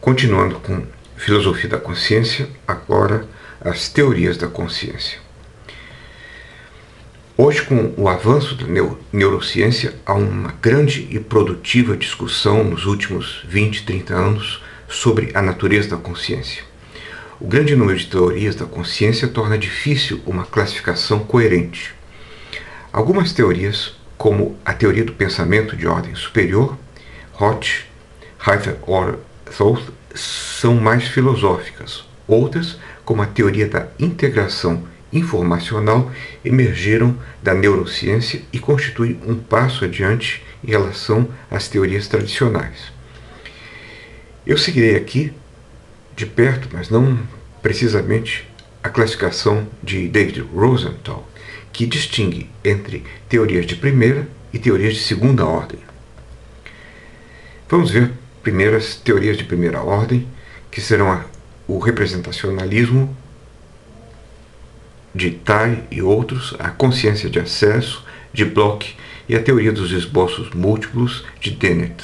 Continuando com filosofia da consciência, agora as teorias da consciência. Hoje, com o avanço da neurociência, há uma grande e produtiva discussão nos últimos 20, 30 anos sobre a natureza da consciência. O grande número de teorias da consciência torna difícil uma classificação coerente. Algumas teorias, como a teoria do pensamento de ordem superior, Roth, Higher-Order-Thought, são mais filosóficas. Outras, como a teoria da integração informacional, emergiram da neurociência e constituem um passo adiante em relação às teorias tradicionais. Eu seguirei aqui de perto, mas não precisamente, a classificação de David Rosenthal, que distingue entre teorias de primeira e teorias de segunda ordem. Vamos ver primeiro as teorias de primeira ordem, que serão o representacionalismo de Tai e outros, a consciência de acesso de Bloch e a teoria dos esboços múltiplos de Dennett.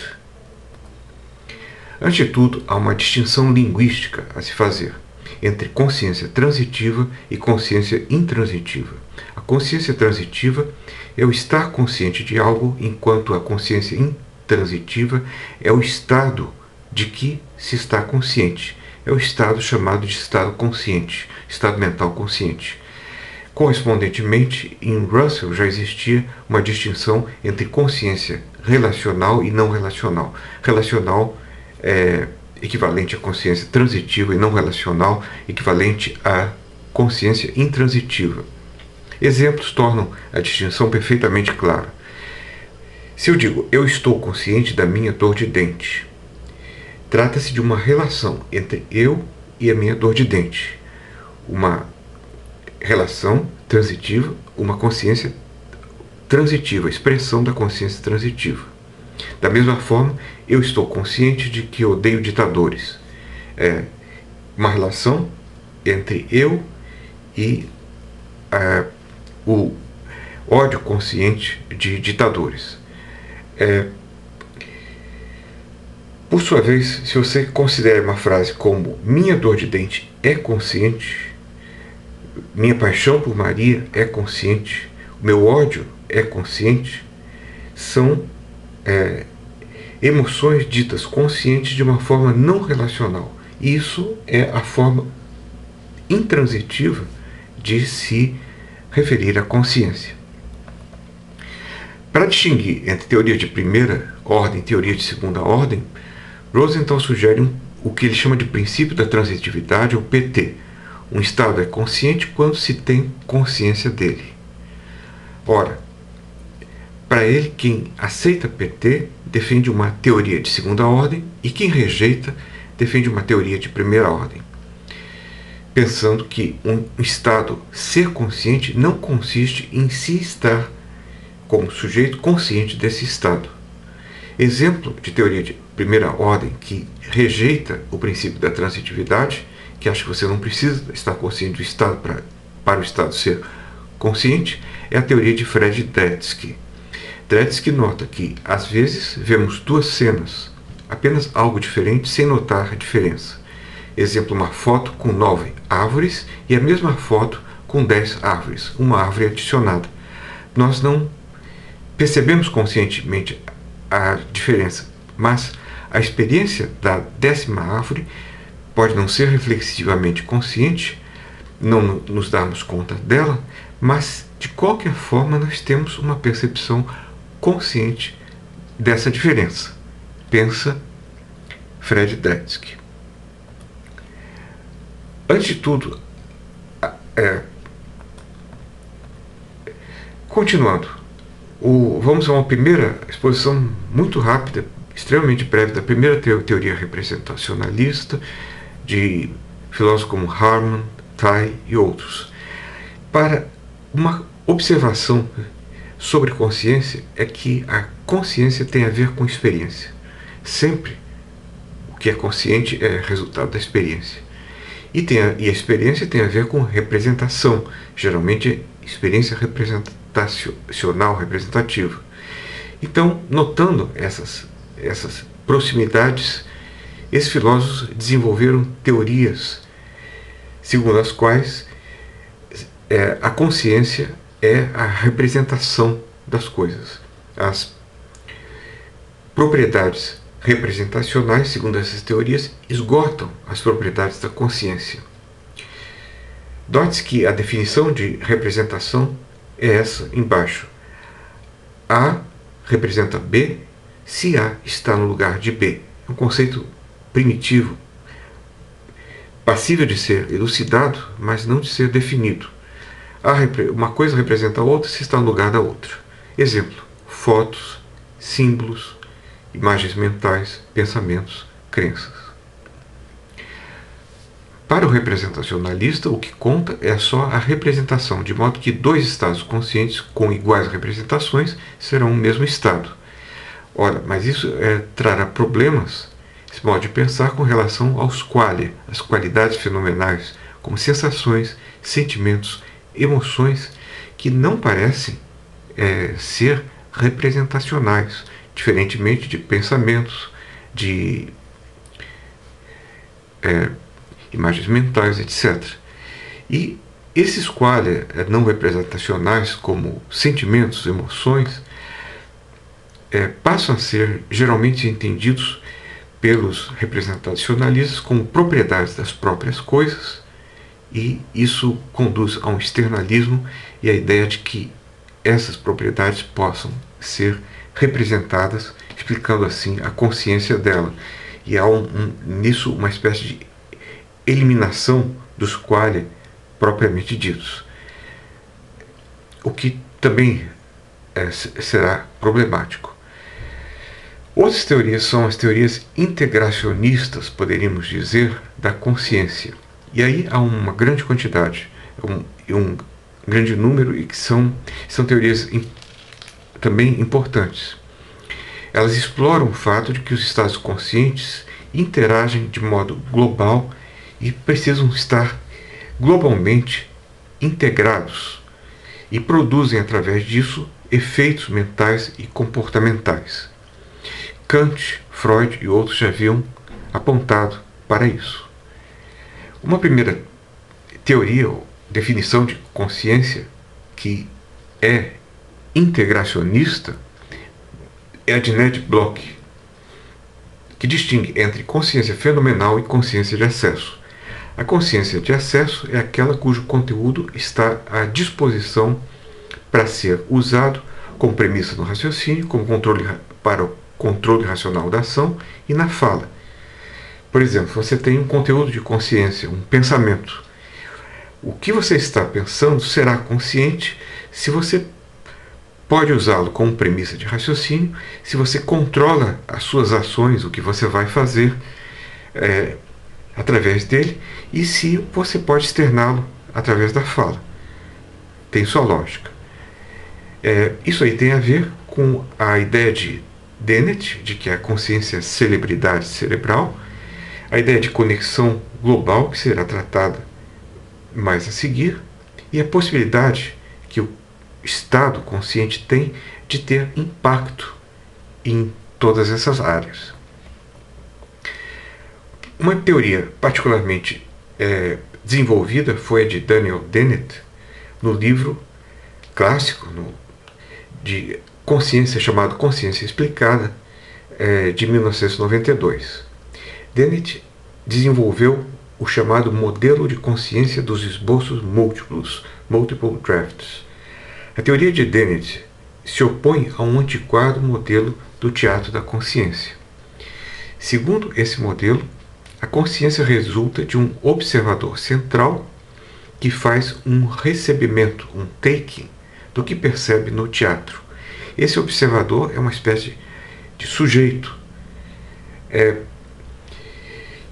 Antes de tudo, há uma distinção linguística a se fazer entre consciência transitiva e consciência intransitiva. A consciência transitiva é o estar consciente de algo, enquanto a consciência intransitiva é o estado de que se está consciente. É o estado chamado de estado consciente, estado mental consciente. Correspondentemente, em Russell já existia uma distinção entre consciência relacional e não relacional. Relacional é equivalente à consciência transitiva e não relacional equivalente à consciência intransitiva. Exemplos tornam a distinção perfeitamente clara. Se eu digo, eu estou consciente da minha dor de dente, trata-se de uma relação entre eu e a minha dor de dente. Uma relação transitiva, uma consciência transitiva, expressão da consciência transitiva. Da mesma forma, eu estou consciente de que odeio ditadores. É uma relação entre eu e o ódio consciente de ditadores. Por sua vez, se você considera uma frase como minha dor de dente é consciente, minha paixão por Maria é consciente, o meu ódio é consciente, são emoções ditas conscientes de uma forma não relacional. Isso é a forma intransitiva de se referir à consciência. Para distinguir entre teoria de primeira ordem e teoria de segunda ordem, Rosenthal sugere o que ele chama de princípio da transitividade, ou PT. Um estado é consciente quando se tem consciência dele. Ora, para ele, quem aceita PT defende uma teoria de segunda ordem e quem rejeita defende uma teoria de primeira ordem, pensando que um estado ser consciente não consiste em se estar como sujeito consciente desse estado. Exemplo de teoria de primeira ordem que rejeita o princípio da transitividade, que acha que você não precisa estar consciente do estado para o estado ser consciente, é a teoria de Fred Dretske. Dretske nota que, às vezes, vemos duas cenas, apenas algo diferente, sem notar a diferença. Exemplo, uma foto com 9 árvores e a mesma foto com 10 árvores, uma árvore adicionada. Nós não percebemos conscientemente a diferença, mas a experiência da 10ª árvore pode não ser reflexivamente consciente, não nos darmos conta dela, mas de qualquer forma nós temos uma percepção consciente dessa diferença. Pensa Fred Dretske. Antes de tudo, continuando, vamos a uma primeira exposição muito rápida, extremamente breve, da primeira teoria representacionalista, de filósofos como Harman, Tai e outros. Para uma observação sobre consciência é que a consciência tem a ver com experiência. Sempre o que é consciente é resultado da experiência. E a experiência tem a ver com representação, geralmente experiência representacional, representativa. Então, notando essas proximidades, Esses filósofos desenvolveram teorias segundo as quais a consciência é a representação das coisas. As propriedades representacionais, segundo essas teorias, esgotam as propriedades da consciência. Note que a definição de representação é essa embaixo. A representa B se A está no lugar de B. É um conceito primitivo, passível de ser elucidado, mas não de ser definido. Uma coisa representa a outra se está no lugar da outra. Exemplo: fotos, símbolos, imagens mentais, pensamentos, crenças. Para o representacionalista, o que conta é só a representação, de modo que dois estados conscientes com iguais representações serão o mesmo estado. Ora, mas isso trará problemas, esse modo de pensar, com relação aos qualia, as qualidades fenomenais, como sensações, sentimentos, emoções, que não parecem ser representacionais, diferentemente de pensamentos, de imagens mentais, etc. E esses qualia não representacionais, como sentimentos, emoções, passam a ser geralmente entendidos pelos representacionalistas como propriedades das próprias coisas, e isso conduz a um externalismo e a ideia de que essas propriedades possam ser representadas, explicando assim a consciência dela. E há nisso uma espécie de eliminação dos qualia propriamente ditos, o que também será problemático. Outras teorias são as teorias integracionistas, poderíamos dizer, da consciência. E aí há uma grande quantidade, um grande número, e que são teorias também importantes. Elas exploram o fato de que os estados conscientes interagem de modo global e precisam estar globalmente integrados, e produzem através disso efeitos mentais e comportamentais. Kant, Freud e outros já haviam apontado para isso. Uma primeira teoria ou definição de consciência que é integracionista é a de Ned Block, que distingue entre consciência fenomenal e consciência de acesso. A consciência de acesso é aquela cujo conteúdo está à disposição para ser usado como premissa no raciocínio, como controle para o controle racional da ação e na fala. Por exemplo, você tem um conteúdo de consciência, um pensamento. O que você está pensando será consciente se você pode usá-lo como premissa de raciocínio, se você controla as suas ações, o que você vai fazer através dele, e se você pode externá-lo através da fala. Tem sua lógica. Isso aí tem a ver com a ideia de Dennett, de que a consciência é celebridade cerebral, a ideia de conexão global, que será tratada mais a seguir, e a possibilidade que o estado consciente tem de ter impacto em todas essas áreas. Uma teoria particularmente desenvolvida foi a de Daniel Dennett, no livro clássico de consciência chamado Consciência Explicada, de 1992. Dennett desenvolveu o chamado modelo de consciência dos esboços múltiplos, multiple drafts. A teoria de Dennett se opõe a um antiquado modelo do teatro da consciência. Segundo esse modelo, a consciência resulta de um observador central que faz um recebimento, um taking, do que percebe no teatro. Esse observador é uma espécie de sujeito.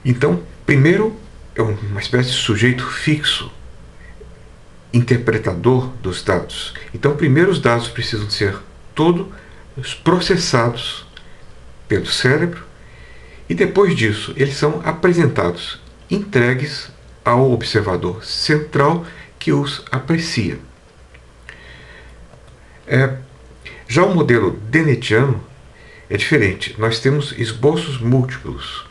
Então, primeiro, é uma espécie de sujeito fixo, interpretador dos dados. Então, primeiro os dados precisam ser todos processados pelo cérebro, e depois disso eles são apresentados, entregues ao observador central que os aprecia. Já o modelo dennettiano é diferente. Nós temos esboços múltiplos.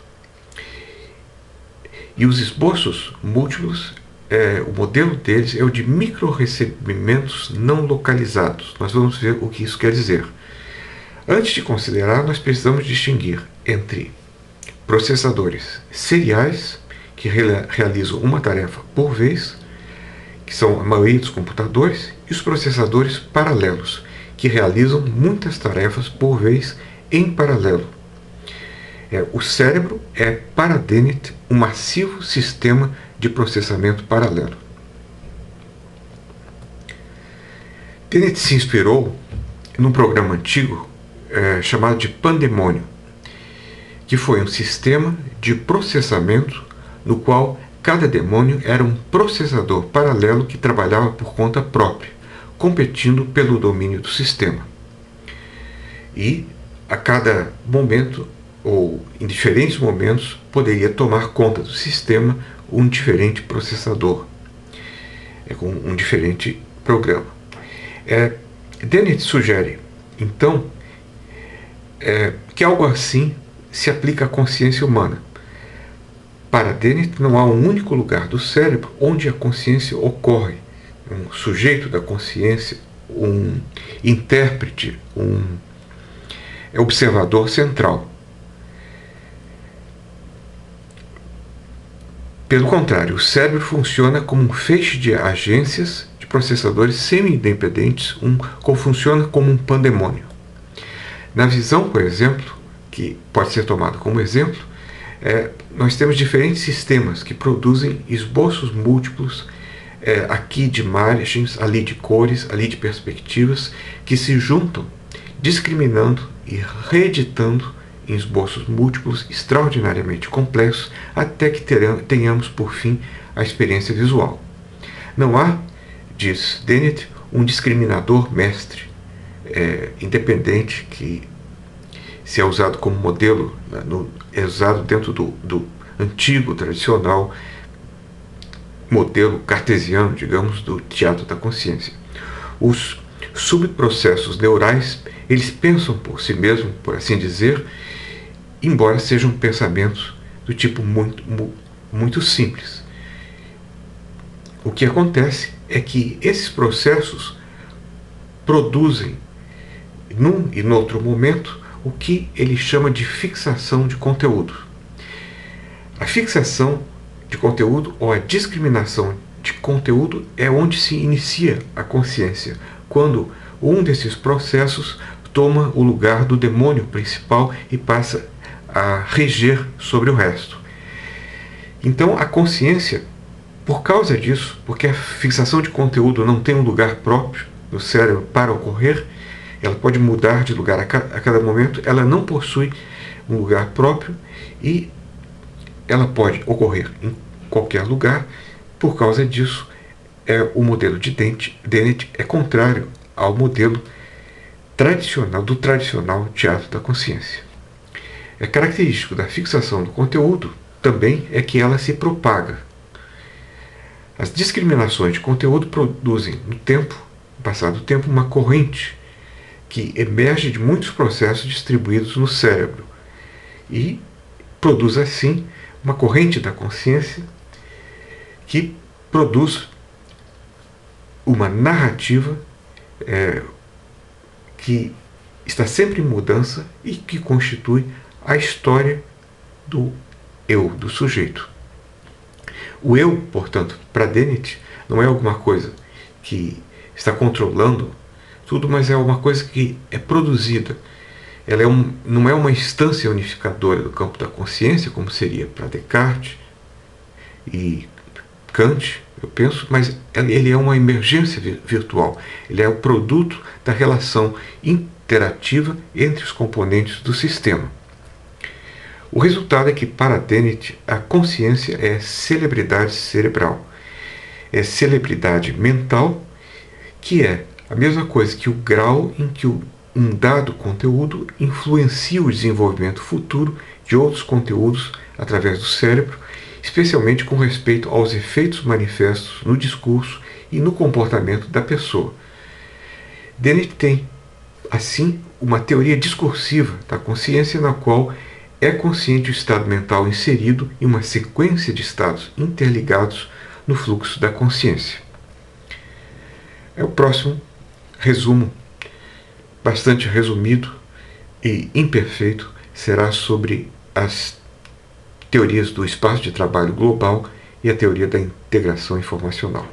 E os esboços múltiplos, o modelo deles é o de microrecebimentos não localizados. Nós vamos ver o que isso quer dizer. Antes de considerar, nós precisamos distinguir entre processadores seriais, que realizam uma tarefa por vez, que são a maioria dos computadores, e os processadores paralelos, que realizam muitas tarefas por vez em paralelo. O cérebro é, para Dennett, um massivo sistema de processamento paralelo. Dennett se inspirou num programa antigo chamado de Pandemônio, que foi um sistema de processamento no qual cada demônio era um processador paralelo que trabalhava por conta própria, competindo pelo domínio do sistema. E a cada momento, ou em diferentes momentos, poderia tomar conta do sistema um diferente processador, com um diferente programa. Dennett sugere, então, que algo assim se aplica à consciência humana. Para Dennett, não há um único lugar do cérebro onde a consciência ocorre. Um sujeito da consciência, um intérprete, um observador central. Pelo contrário, o cérebro funciona como um feixe de agências de processadores semi-independentes, funciona como um pandemônio. Na visão, por exemplo, que pode ser tomado como exemplo, nós temos diferentes sistemas que produzem esboços múltiplos, aqui de imagens, ali de cores, ali de perspectivas, que se juntam, discriminando e reeditando em esboços múltiplos extraordinariamente complexos, até que tenhamos, por fim, a experiência visual. Não há, diz Dennett, um discriminador mestre, independente, que se é usado como modelo, é usado dentro do antigo, tradicional modelo cartesiano, digamos, do teatro da consciência. Os subprocessos neurais, eles pensam por si mesmos, por assim dizer, embora sejam pensamentos do tipo muito simples. O que acontece é que esses processos produzem, num e no outro momento, o que ele chama de fixação de conteúdo. A fixação de conteúdo ou a discriminação de conteúdo é onde se inicia a consciência, quando um desses processos toma o lugar do demônio principal e passa a reger sobre o resto. Então a consciência, por causa disso, porque a fixação de conteúdo não tem um lugar próprio no cérebro para ocorrer, ela pode mudar de lugar a cada momento, ela não possui um lugar próprio e ela pode ocorrer em qualquer lugar. Por causa disso, o modelo de Dennett é contrário ao modelo do tradicional teatro da consciência. É característico da fixação do conteúdo também é que ela se propaga. As discriminações de conteúdo produzem, no passar do tempo, uma corrente que emerge de muitos processos distribuídos no cérebro e produz, assim, uma corrente da consciência que produz uma narrativa que está sempre em mudança e que constitui a história do eu, do sujeito. O eu, portanto, para Dennett, não é alguma coisa que está controlando tudo, mas é uma coisa que é produzida. Ela não é uma instância unificadora do campo da consciência, como seria para Descartes e Kant, eu penso, mas ele é uma emergência virtual. Ele é o produto da relação interativa entre os componentes do sistema. O resultado é que, para Dennett, a consciência é celebridade cerebral. É celebridade mental, que é a mesma coisa que o grau em que um dado conteúdo influencia o desenvolvimento futuro de outros conteúdos através do cérebro, especialmente com respeito aos efeitos manifestos no discurso e no comportamento da pessoa. Dennett tem, assim, uma teoria discursiva da consciência na qual é consciente o estado mental inserido em uma sequência de estados interligados no fluxo da consciência. O próximo resumo, bastante resumido e imperfeito, será sobre as teorias do espaço de trabalho global e a teoria da integração informacional.